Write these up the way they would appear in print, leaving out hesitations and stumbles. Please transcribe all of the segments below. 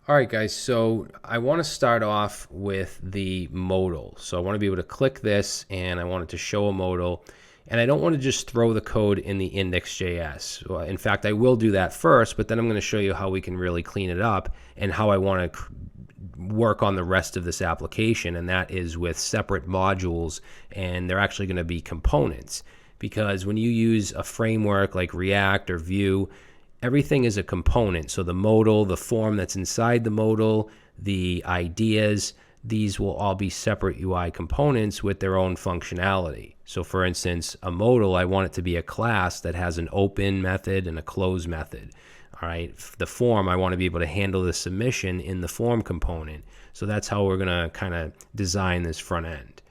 All right, guys, so I want to start off with the modal. So I want to be able to click this, and I want it to show a modal. And I don't want to just throw the code in the index.js. Well, in fact, I will do that first, but then I'm going to show you how we can really clean it up and how I want to work on the rest of this application, and that is with separate modules, and they're actually going to be components. Because when you use a framework like React or Vue, everything is a component. So the modal, the form that's inside the modal, the ideas, these will all be separate UI components with their own functionality. So for instance, a modal, I want it to be a class that has an open method and a close method. All right, the form, I want to be able to handle the submission in the form component. So that's how we're going to kind of design this front end.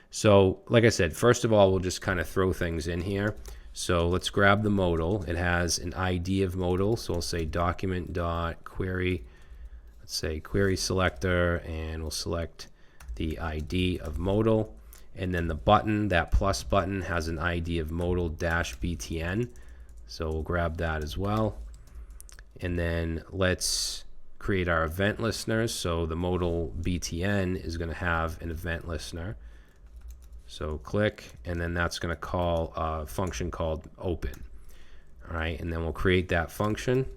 So like I said, first of all, we'll just kind of throw things in here. So let's grab the modal. It has an ID of modal. So we'll say document.query. Let's say query selector, and we'll select the ID of modal. And then the button, that plus button, has an ID of modal-btn. So we'll grab that as well. And then let's create our event listeners. So the modal btn is going to have an event listener. So click, and then that's going to call a function called open. All right, and then we'll create that function.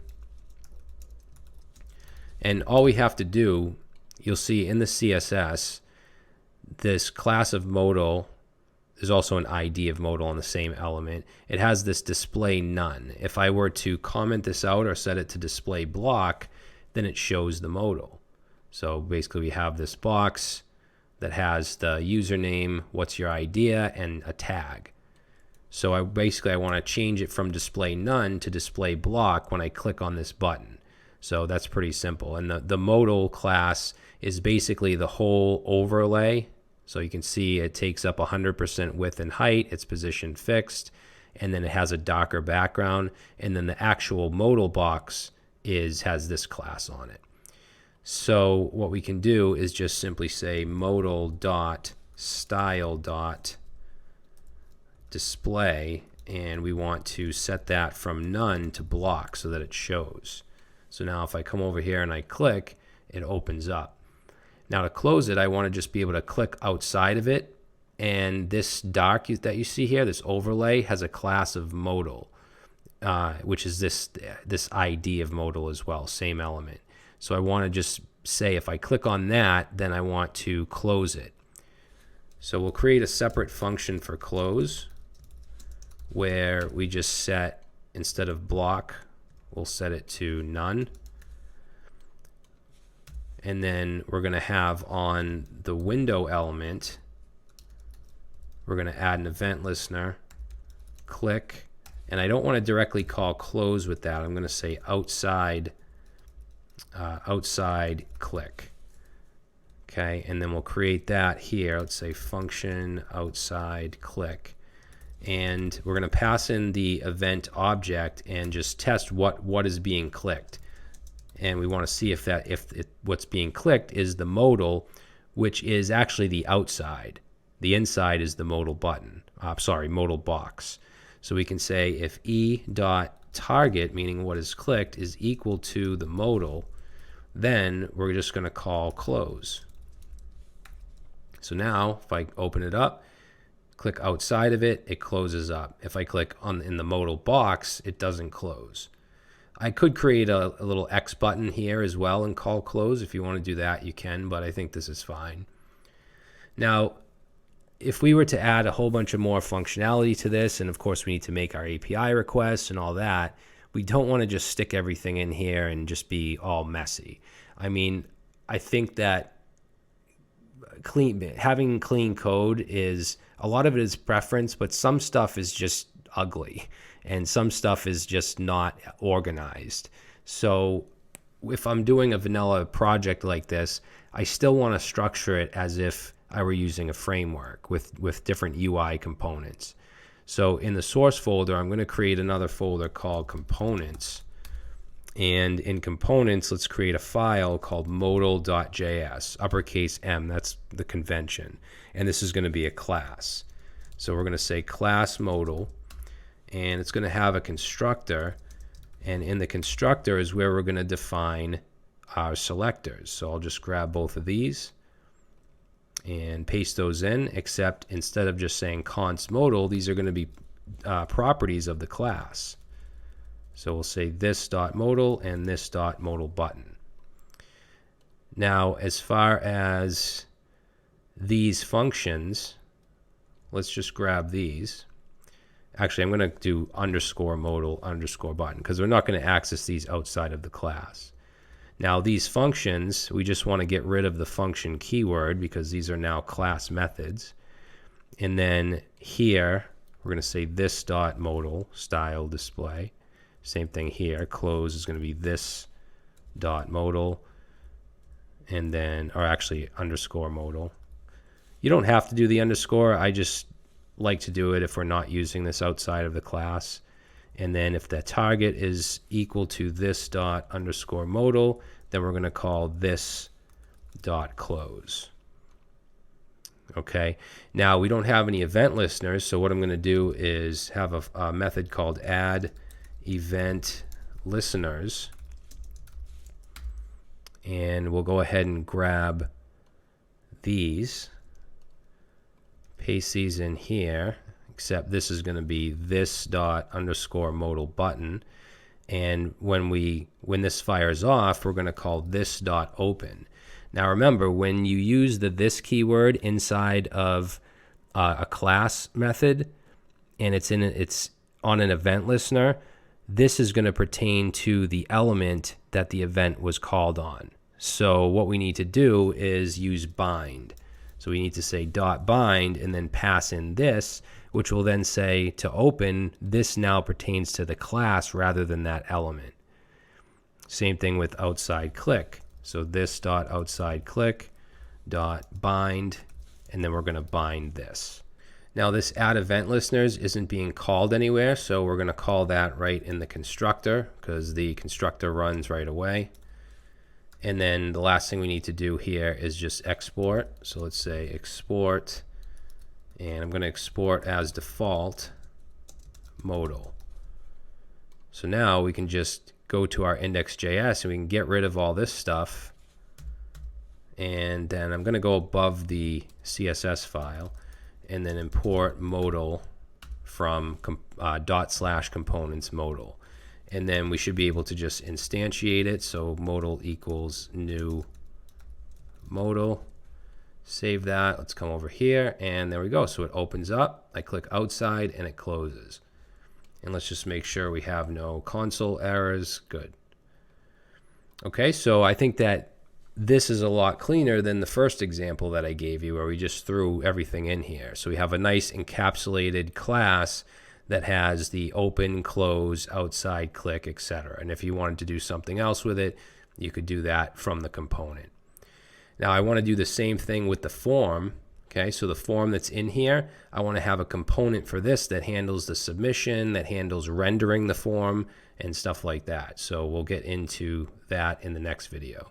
And all we have to do, you'll see in the CSS, this class of modal, there's also an ID of modal on the same element. It has this display none. If I were to comment this out or set it to display block, then it shows the modal. So basically we have this box that has the username, what's your idea, and a tag. So I want to change it from display none to display block when I click on this button. So that's pretty simple. And the modal class is basically the whole overlay. So you can see it takes up 100% width and height. It's position fixed. And then it has a Docker background. And then the actual modal box has this class on it. So what we can do is just simply say modal.style.display, and we want to set that from none to block so that it shows. So now if I come over here and I click, it opens up. Now to close it, I want to just be able to click outside of it, and this doc that you see here, this overlay, has a class of modal, which is this ID of modal as well, same element. So I want to just say if I click on that, then I want to close it. So we'll create a separate function for close where we just set, instead of block, we'll set it to none. And then we're going to have on the window element, we're going to add an event listener, click, and I don't want to directly call close with that. I'm going to say outside click. Okay, and then we'll create that here. Let's say function outside click, and we're going to pass in the event object and just test what is being clicked. And we want to see if what's being clicked is the modal, which is actually the outside. The inside is the modal button. Modal box. So we can say if e.target, meaning what is clicked, is equal to the modal, then we're just going to call close. So now if I open it up, click outside of it, it closes up. If I click in the modal box, it doesn't close. I could create a little X button here as well and call close. If you want to do that, you can, but I think this is fine. Now, if we were to add a whole bunch of more functionality to this, and of course we need to make our API requests and all that, we don't want to just stick everything in here and just be all messy. I mean, I think that having clean code is, a lot of it is preference, but some stuff is just ugly and some stuff is just not organized. So if I'm doing a vanilla project like this, I still want to structure it as if I were using a framework with different UI components. So in the source folder, I'm going to create another folder called components. And in components, let's create a file called modal.js, uppercase M, that's the convention. And this is going to be a class. So we're going to say class modal, and it's going to have a constructor. And in the constructor is where we're going to define our selectors. So I'll just grab both of these and paste those in, except instead of just saying const modal, these are going to be properties of the class. So we'll say this dot modal and this dot modal button. Now, as far as these functions, let's just grab these. Actually, I'm going to do underscore modal underscore button because we're not going to access these outside of the class. Now, these functions, we just want to get rid of the function keyword because these are now class methods. And then here, we're going to say this dot modal style display. Same thing here. Close is going to be this dot modal. And then, or actually underscore modal. You don't have to do the underscore. I just like to do it if we're not using this outside of the class. And then if the target is equal to this dot underscore modal, then we're going to call this dot close. Okay. Now we don't have any event listeners, so what I'm going to do is have a method called add event listeners. And we'll go ahead and grab these, paste these in here, except this is going to be this dot underscore modal button. And when this fires off, we're going to call this dot open. Now remember, when you use the this keyword inside of a class method, and it's on an event listener, this is going to pertain to the element that the event was called on. So what we need to do is use bind. So we need to say dot bind and then pass in this, which will then say to open, this now pertains to the class rather than that element. Same thing with outside click. So this dot outside click dot bind, and then we're going to bind this. Now this add event listeners isn't being called anywhere, so we're going to call that right in the constructor because the constructor runs right away. And then the last thing we need to do here is just export. So let's say export, and I'm going to export as default modal. So now we can just go to our index.js and we can get rid of all this stuff. And then I'm going to go above the CSS file and then import modal from /components modal. And then we should be able to just instantiate it. So modal equals new modal. Save that. Let's come over here. And there we go. So it opens up. I click outside and it closes. And let's just make sure we have no console errors. Good. Okay, so I think that this is a lot cleaner than the first example that I gave you where we just threw everything in here. So we have a nice encapsulated class that has the open, close, outside, click, etc. And if you wanted to do something else with it, you could do that from the component. Now I want to do the same thing with the form. Okay, so the form that's in here, I want to have a component for this that handles the submission, that handles rendering the form, and stuff like that. So we'll get into that in the next video.